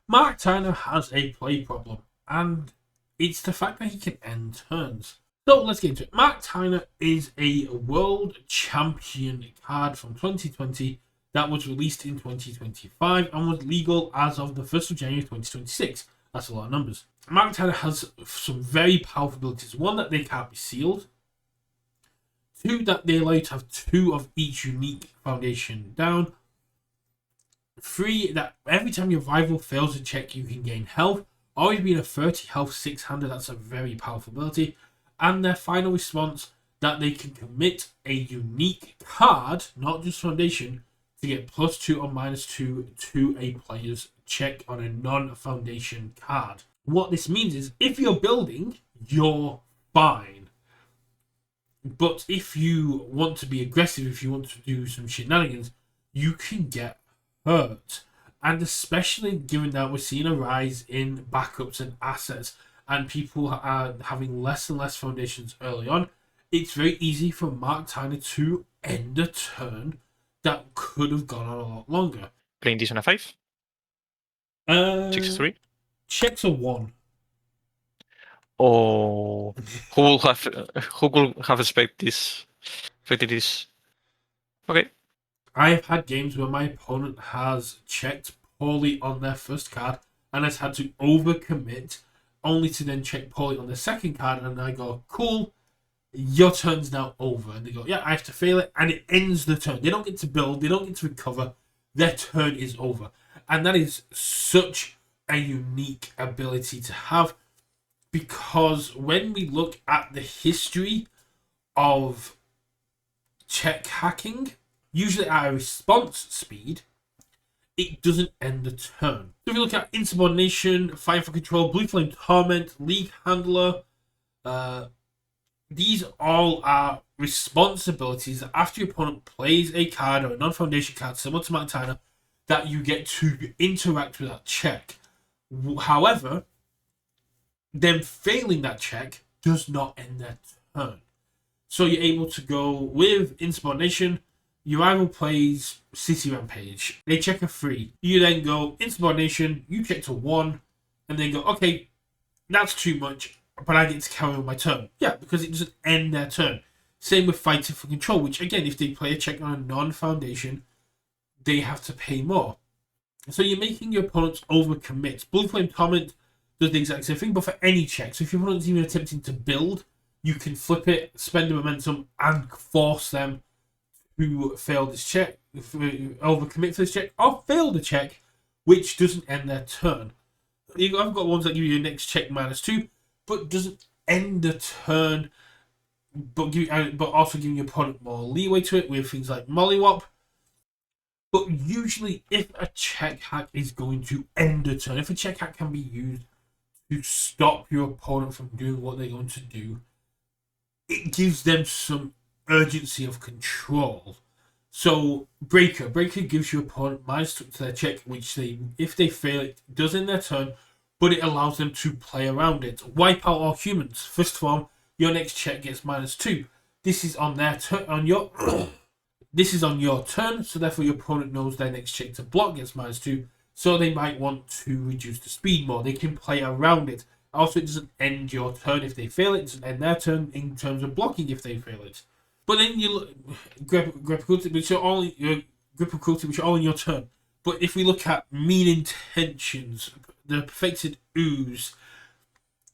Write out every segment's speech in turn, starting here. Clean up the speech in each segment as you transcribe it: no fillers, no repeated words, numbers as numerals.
Mark Tyner has a play problem, and it's the fact that he can end turns. So let's get into it. Mark Tyner is a world champion card from 2020 that was released in 2025 and was legal as of the 1st of January 2026. That's a lot of numbers. Mark Tyner has some very powerful abilities. One, that they can't be sealed. Two, that they allow you to have two of each unique foundation down. Three, that every time your rival fails a check, you can gain health. Always being a 30 health 6-hander, that's a very powerful ability. And their final response, that they can commit a unique card, not just foundation, to get +2 or -2 to a player's check on a non-foundation card. What this means is, if you're building, you're fine. But if you want to be aggressive, if you want to do some shenanigans, you can get hurt. And especially given that we're seeing a rise in backups and assets, and people are having less and less foundations early on, it's very easy for Mark Tyner to end a turn that could have gone on a lot longer. Playing this on a 5? 6-3? Checks a 1. Oh, who could have expected this? Okay. I have had games where my opponent has checked poorly on their first card and has had to overcommit, only to then check poorly on the second card, and I go, cool, your turn's now over. And they go, yeah, I have to fail it, and it ends the turn. They don't get to build, they don't get to recover, their turn is over. And that is such a unique ability to have, because when we look at the history of check hacking, usually at a response speed, it doesn't end the turn. So if you look at Insubordination, Fire for Control, Blue Flame Torment, League Handler, these all are responsibilities that after your opponent plays a card or a non-foundation card similar to Mark Tyner, that you get to interact with that check. However, them failing that check does not end their turn. So you're able to go with Insubordination. Your rival plays City Rampage. They check a 3. You then go Insubordination, you check to 1, and then go, okay, that's too much, but I get to carry on my turn. Yeah, because it doesn't end their turn. Same with Fighting for Control, which again, if they play a check on a non-foundation, they have to pay more. So you're making your opponents overcommit. Blue Flame Torment does the exact same thing, but for any check. So if your opponent's even attempting to build, you can flip it, spend the momentum, and force them to fail this check, overcommit for this check, or fail the check, which doesn't end their turn. I've got ones that give you your next check -2, but doesn't end the turn, but also giving your opponent more leeway to it with things like Mollywop. But usually, if a check hack is going to end a turn, if a check hack can be used to stop your opponent from doing what they're going to do, it gives them some urgency of control. So Breaker gives your opponent -2 to their check, which they, if they fail it, does in their turn, but it allows them to play around it. Wipe out all humans. First form, your next check gets -2. This is on their turn. This is on your turn, so therefore your opponent knows their next check to block gets -2. So they might want to reduce the speed more. They can play around it. Also, it doesn't end your turn if they fail it. It doesn't end their turn in terms of blocking if they fail it. But then you look grip cruelty, which are all in your turn. But if we look at Mean Intentions, the Perfected Ooze,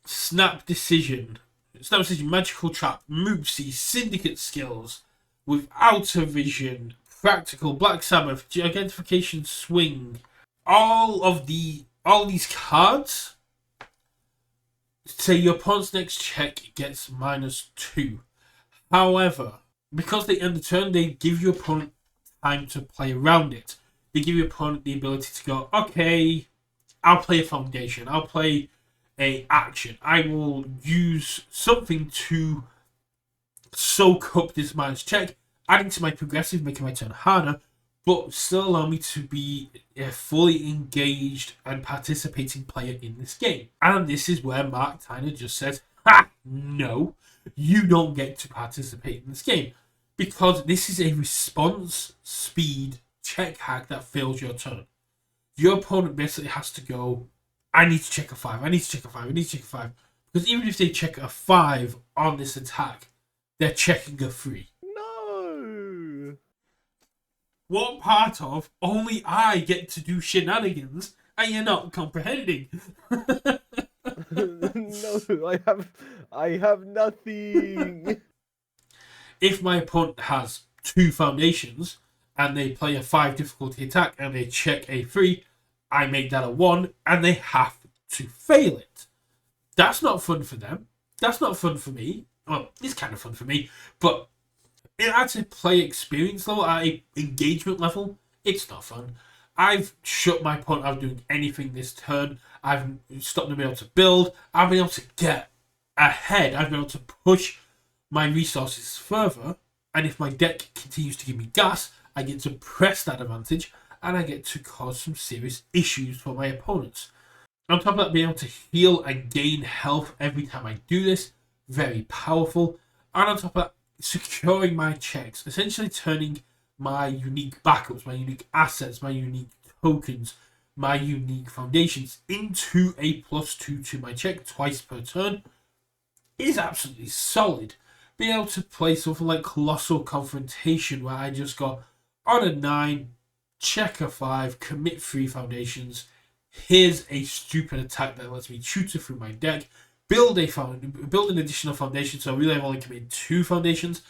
Snap Decision, Magical Trap, Moopsy, Syndicate Skills, Without a Vision, Practical, Black Sabbath, Identification Swing, all these cards say your opponent's next check gets -2. However, because they end the turn, they give your opponent time to play around it. They give your opponent the ability to go, okay, I'll play a foundation, I'll play a action, I will use something to soak up this man's check, adding to my progressive, making my turn harder, but still allow me to be a fully engaged and participating player in this game. And this is where Mark Tyner just says, ha, no, you don't get to participate in this game, because this is a response speed check hack that fails your turn. your opponent basically has to go, I need to check a 5, I need to check a 5, I need to check a 5. Because even if they check a 5 on this attack, they're checking a 3. No. What part of only I get to do shenanigans and you're not comprehending? No, I have nothing. If my opponent has 2 foundations and they play a 5 difficulty attack and they check a 3, I make that a 1 and they have to fail it. That's not fun for them. That's not fun for me. Well, it's kind of fun for me, but at a play experience level, at a engagement level, it's not fun. I've shut my opponent out of doing anything this turn. I've stopped them being able to build. I've been able to get ahead. I've been able to push my resources further. And if my deck continues to give me gas, I get to press that advantage and I get to cause some serious issues for my opponents. On top of that, being able to heal and gain health every time I do this, very powerful. And on top of that, securing my checks, essentially turning my unique backups, my unique assets, my unique tokens, my unique foundations into a +2 to my check twice per turn is absolutely solid. Being able to play something like Colossal Confrontation, where I just got on a 9, check a 5, commit 3 foundations. Here's a stupid attack that lets me tutor through my deck, build an additional foundation, so really I've only committed 2 foundations,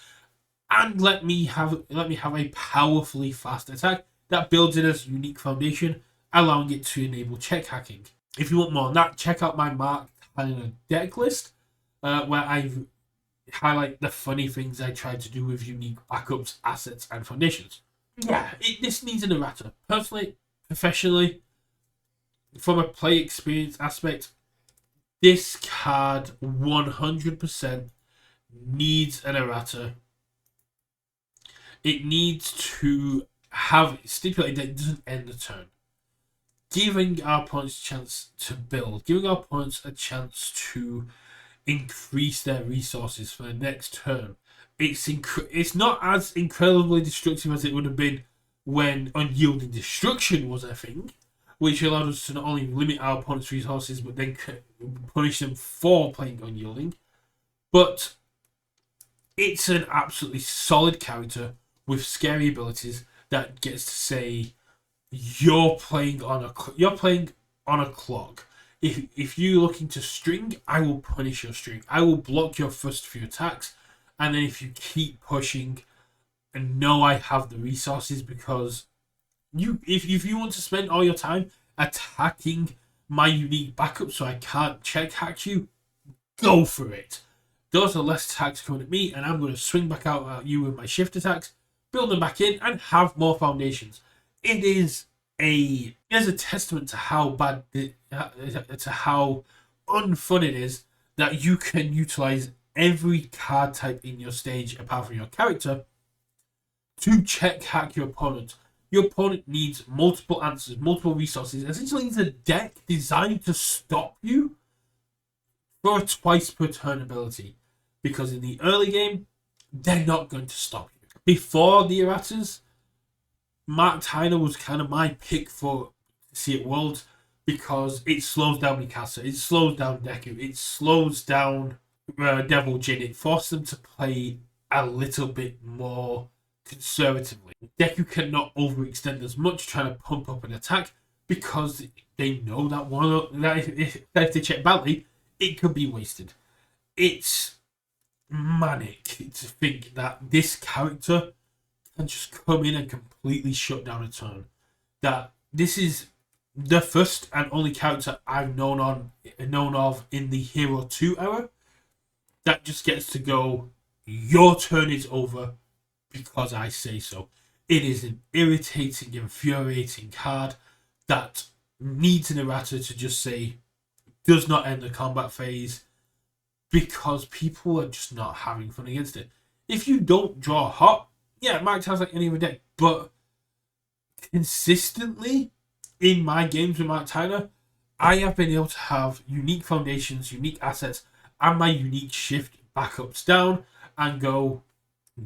and let me have a powerfully fast attack that builds in as a unique foundation, allowing it to enable check hacking. If you want more on that, check out my Mark Tyner deck list, where I've highlight the funny things I tried to do with unique backups, assets, and foundations. Yeah, this needs an errata. Personally, professionally, from a play experience aspect, this card 100% needs an errata. It needs to have stipulated that it doesn't end the turn. Giving our opponents a chance to build, giving our opponents a chance to increase their resources for the next turn. It's not as incredibly destructive as it would have been when Unyielding Destruction was a thing, which allowed us to not only limit our opponent's resources but then punish them for playing Unyielding. But it's an absolutely solid character with scary abilities that gets to say you're playing on a clock. If you're looking to string, I will punish your string. I will block your first few attacks, and then if you keep pushing, and know I have the resources, because if you want to spend all your time attacking my unique backup so I can't check hack you, go for it. Those are less attacks coming at me, and I'm going to swing back out at you with my shift attacks, build them back in, and have more foundations. It is a testament to how bad to how unfun it is that you can utilize every card type in your stage apart from your character to check hack your opponent. Your opponent needs multiple answers, multiple resources. Essentially, needs a deck designed to stop you for a twice per turn ability, because in the early game they're not going to stop you. Before the erratas, Mark Tyner was kind of my pick for See It Worlds, because it slows down Mikasa, it slows down Deku, it slows down Devil Jin. It forces them to play a little bit more conservatively. Deku cannot overextend as much trying to pump up an attack, because they know that if they check badly, it could be wasted. It's manic to think that this character can just come in and completely shut down a turn. That this is the first and only character I've known of in the Hero 2 era that just gets to go, your turn is over because I say so. It is an irritating, infuriating card that needs an errata to just say, does not end the combat phase, because people are just not having fun against it. If you don't draw hot, yeah, Mark sounds like any other deck, but consistently in my games with Mark Tyner, I have been able to have unique foundations, unique assets, and my unique shift backups down and go,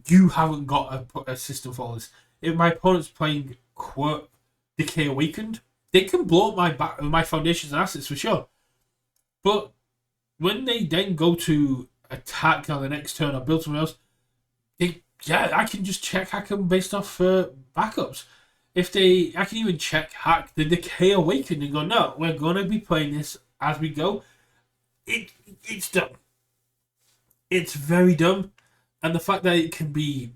you haven't got a system for this. If my opponent's playing Decay Awakened, they can blow up my foundations and assets for sure. But when they then go to attack on the next turn or build something else, I can just check hack them based off backups. I can even check hack the Decay Awakened and go, no, we're gonna be playing this as we go. It's dumb. It's very dumb, and the fact that it can be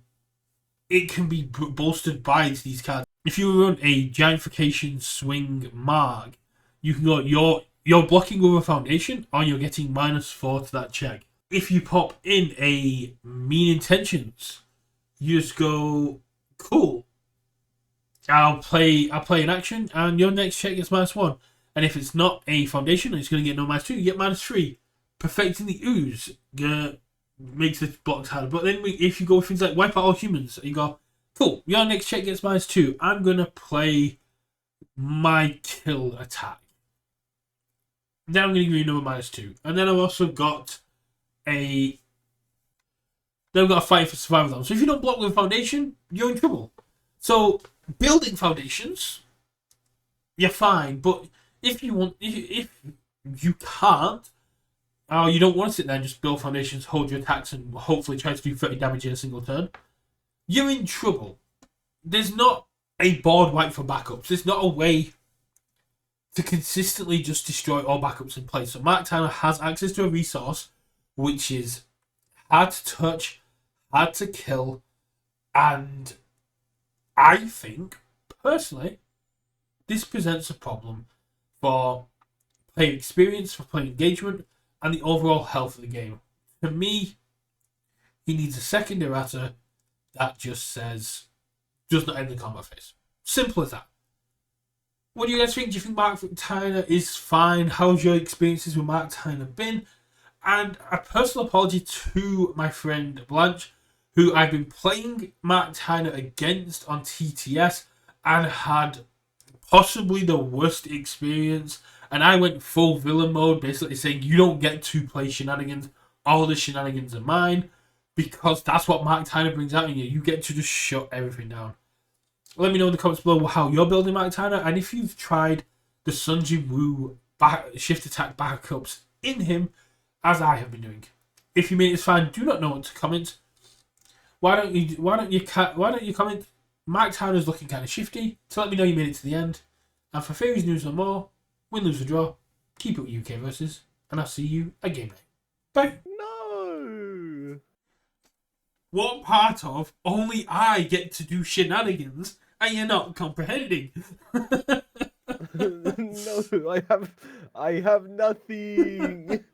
bolstered by these cards. If you run a Giantification Swing Mark, you can go you're blocking with a foundation, or you're getting -4 to that check. If you pop in a Mean Intentions, you just go cool. I'll play an action, and your next check gets -1. And if it's not a foundation, it's going to get no -2. You get -3. Perfecting the Ooze makes the blocks harder. But then if you go with things like Wipe Out All Humans, you go, cool, your next check gets -2. I'm going to play my kill attack. Then I'm going to give you another -2. And then I've also got a Fight for Survival. So if you don't block with a foundation, you're in trouble. So building foundations, you're fine. But if you can't, or you don't want to sit there and just build foundations, hold your attacks, and hopefully try to do 30 damage in a single turn, you're in trouble. There's not a board wipe for backups. There's not a way to consistently just destroy all backups in place. So Mark Tyner has access to a resource which is hard to touch, hard to kill, and I think, personally, this presents a problem for player experience, for player engagement, and the overall health of the game. To me, he needs a second errata that just says, does not end the combat phase. Simple as that. What do you guys think? Do you think Mark Tyner is fine? How's your experiences with Mark Tyner been? And a personal apology to my friend Blanche, who I've been playing Mark Tyner against on TTS and had possibly the worst experience. And I went full villain mode, basically saying, you don't get to play shenanigans. All the shenanigans are mine. Because that's what Mark Tyner brings out in you. You get to just shut everything down. Let me know in the comments below how you're building Mark Tyner. And if you've tried the Sun Jin Woo shift attack backups in him, as I have been doing. If you made this fine, do not know what to comment. Why don't you comment? Mark Tyner's looking kind of shifty. So let me know you made it to the end. And for theories, news, and more, win, lose, or draw, keep it with Universus, and I'll see you at game night. Bye. No. What part of only I get to do shenanigans are you not comprehending? No, I have nothing.